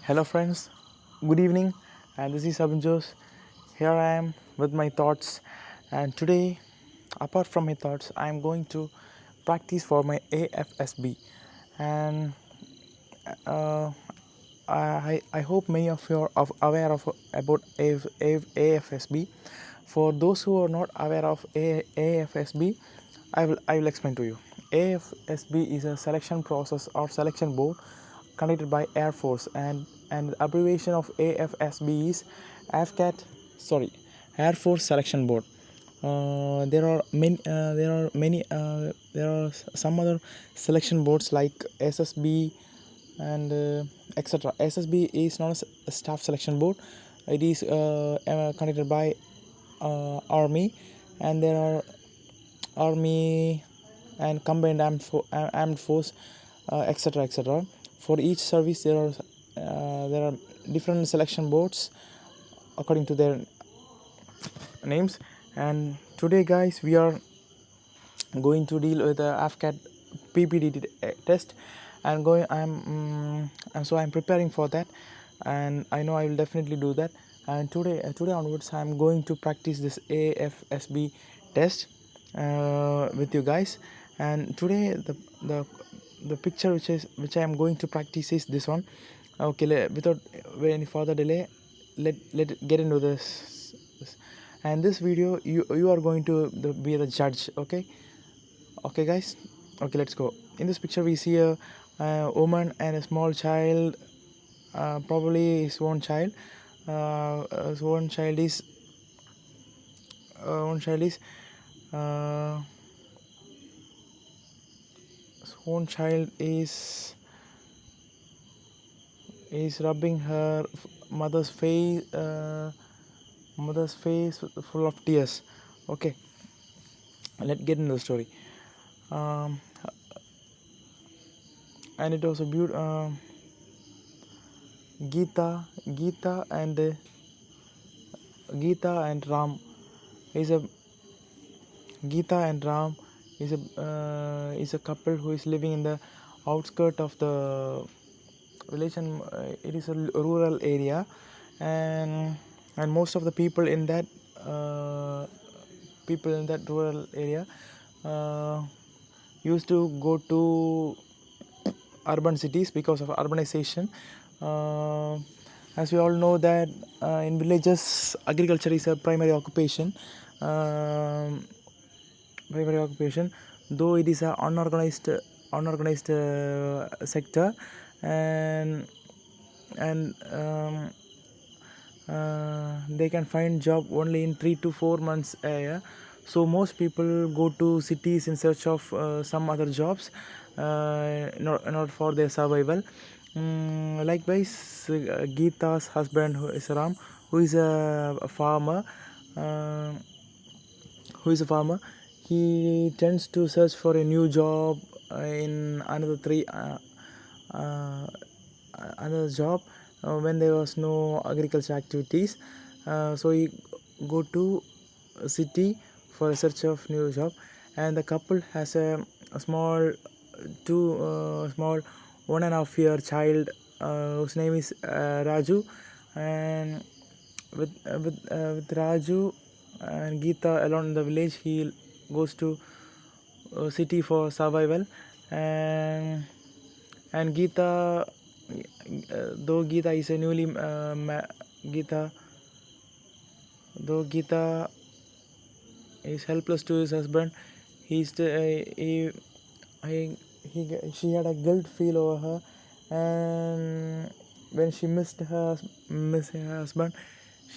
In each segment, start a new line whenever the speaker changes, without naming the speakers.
Hello friends, good evening, and this is Abhinjos. Here I am with my thoughts, and today, apart from my thoughts, I am going to practice for my AFSB, and uh, I hope many of you are aware of about AFSB. For those who are not aware of AFSB, I will explain to you. AFSB is a selection process or selection board conducted by Air Force, and the abbreviation of AFSB is AFCAT. Sorry, Air Force Selection Board. There are some other selection boards like SSB and etc. SSB is not a staff selection board. It is conducted by Army, and there are Army and combined armed force, etc. etc. For each service, there are different selection boards according to their names. And today, guys, we are going to deal with the AFCAT PPD test. I'm preparing for that, and I know I will definitely do that. And today onwards, I'm going to practice this AFSB test with you guys. And today, the picture which I am going to practice is this one. Okay, without any further delay, let it get into this. And this video, you are going to be the judge. Okay guys, okay, let's go. In this picture we see a woman and a small child, probably his own child. His own child is own child is his own child is rubbing her mother's face full of tears. Okay, let's get into the story. And it was a beautiful Geeta and Ram is a Geeta and Ram is a couple who is living in the outskirt of the village, and it is a rural area, and most of the people in that rural area used to go to urban cities because of urbanization. As we all know that in villages, agriculture is a primary occupation. Though it is an unorganized sector, and they can find job only in 3 to 4 months a year. So most people go to cities in search of some other jobs in order for their survival. Likewise, Geeta's husband, who is Ram, who is a farmer, he tends to search for a new job in another job when there was no agriculture activities. So he go to a city for a search of new job, and the couple has a small 1.5 year child whose name is Raju. And with Raju and Geeta alone in the village, he goes to city for survival. And Geeta, though Geeta is a newly Geeta is helpless to his husband. She had a guilt feel over her, and when she missed her husband,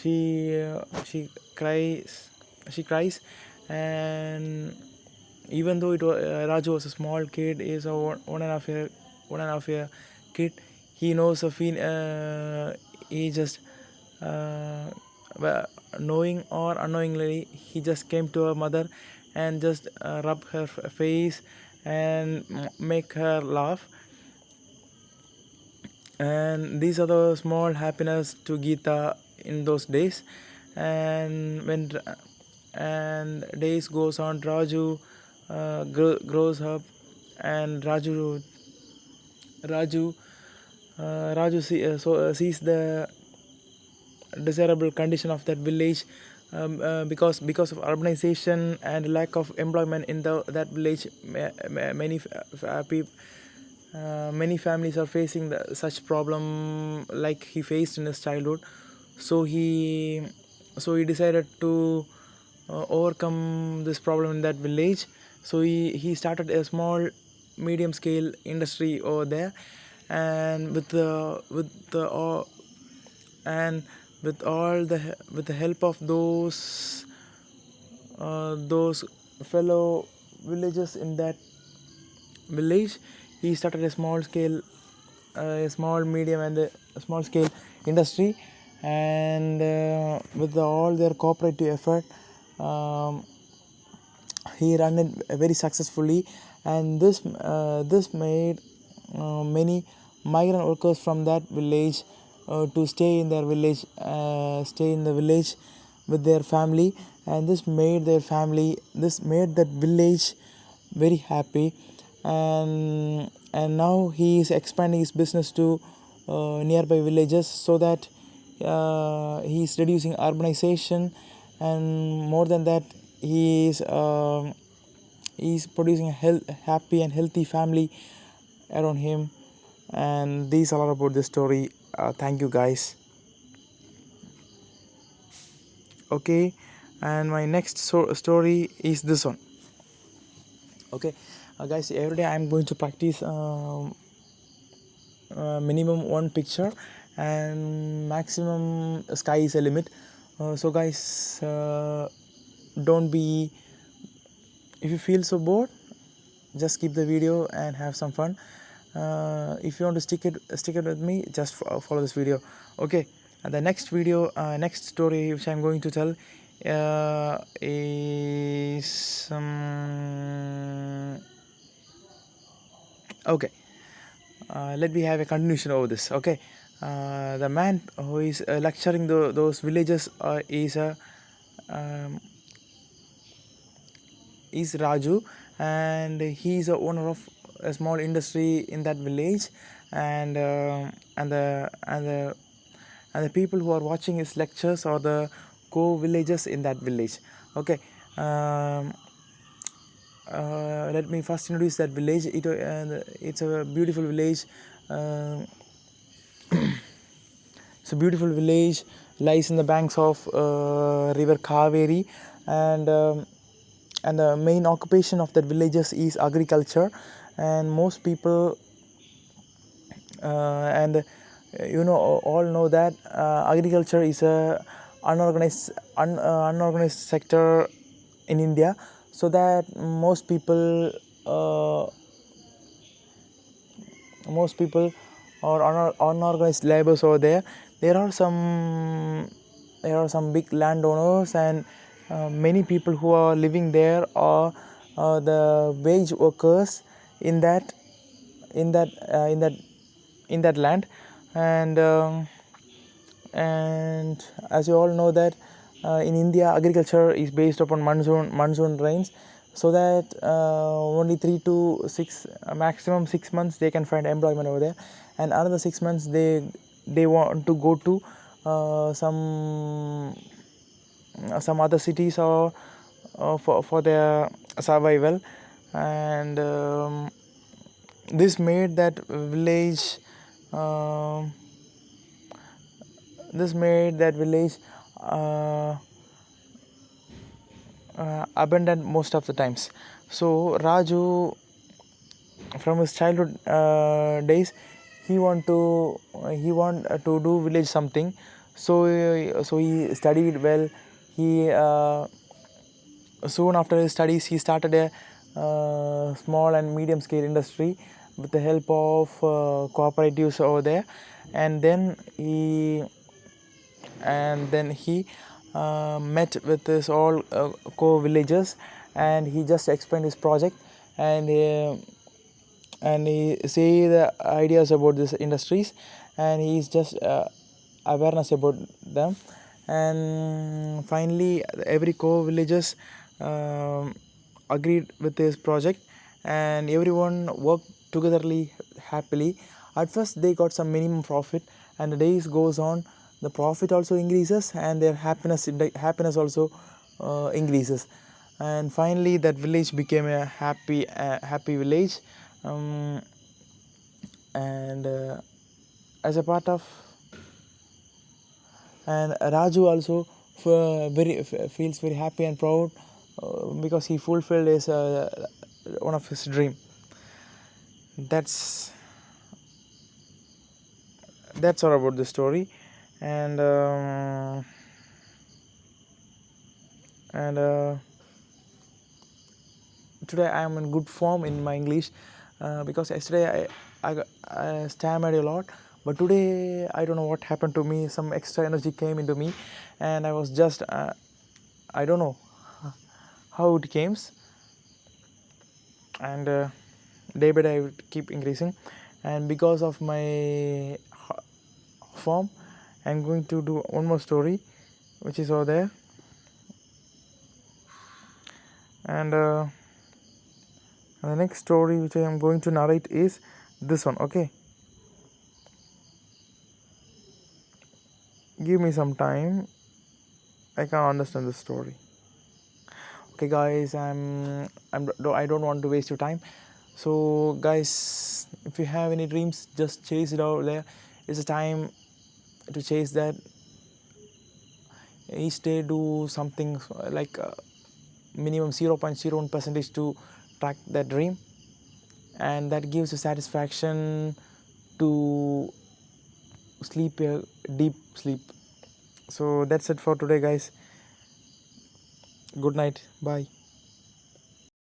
she cries. And even though Raju was a small kid, is a 1.5 year kid, he knows he just knowing or unknowingly, he just came to her mother and just rub her face and make her laugh. And these are the small happiness to Geeta in those days. And when days goes on, Raju grows up, and Raju sees the desirable condition of that village, because of urbanization and lack of employment in that village. Many families are facing such problem like he faced in his childhood. So he so he decided to overcome this problem in that village. So he started a small medium scale industry over there, and and with the help of those fellow villagers in that village, he started a small medium and a small scale industry. And with all their cooperative effort, um, he ran it very successfully. And this made many migrant workers from that village to stay in the village with their family. And this made that village very happy. And now he is expanding his business to nearby villages, so that he is reducing urbanization. And more than that, he is producing a happy and healthy family around him. And these are all about the story. Thank you, guys. Okay, and my next story is this one. Okay, guys, every day I'm going to practice minimum one picture, and maximum sky is a limit. So guys, don't be if you feel so bored, just keep the video and have some fun. If you want to stick it with me, just follow this video. Okay, and the next story which I'm going to tell is okay. Let me have a continuation over this. Okay, the man who is lecturing those villagers um, is Raju, and he is a owner of a small industry in that village. And the people who are watching his lectures are the co-villagers in that village. Okay, let me first introduce that village. It's a beautiful village. It's a beautiful village, lies in the banks of river Kaveri. And the main occupation of that villages is agriculture. And most people and you know all know that agriculture is a unorganized sector in India. So that most people are unorganized laborers over there. There are some big landowners, and many people who are living there are the wage workers in that in that uh, in that in that land. And um, and as you all know that in India, agriculture is based upon monsoon rains. So that only 3 to 6, maximum 6 months, they can find employment over there. And another 6 months, they want to go to some other cities, or for their survival. And this made that village um this made that village uh, abandoned most of the times. So Raju, from his childhood days, he want to do village something. So he studied well. He Soon after his studies, he started a small and medium scale industry with the help of cooperatives over there. And then he met with his all co-villagers, and he just explained his project. And he say the ideas about these industries, and he is just awareness about them. And finally, every co-villagers um, agreed with this project, and everyone worked togetherly happily At first they got some minimum profit, and the days goes on, the profit also increases and their happiness also increases, and finally that village became a happy village. um, and as a part of, and Raju also feels very happy and proud because he fulfilled his one of his dream. that's that's all about the story. And today I am in good form in my English, because yesterday I stammered a lot, but today I don't know what happened to me. Some extra energy came into me, and I was just I don't know how it came, and day by day I would keep increasing. And because of my form, I'm going to do one more story, which is over there. And the next story which I am going to narrate is this one. Okay, give me some time, I can't understand the story. Okay guys, I don't want to waste your time. So guys, if you have any dreams, just chase it out there. It's a time to chase that. Each day do something like minimum 0.01 percentage to track that dream, and that gives you satisfaction to sleep a deep sleep. So that's it for today guys. Good night, bye.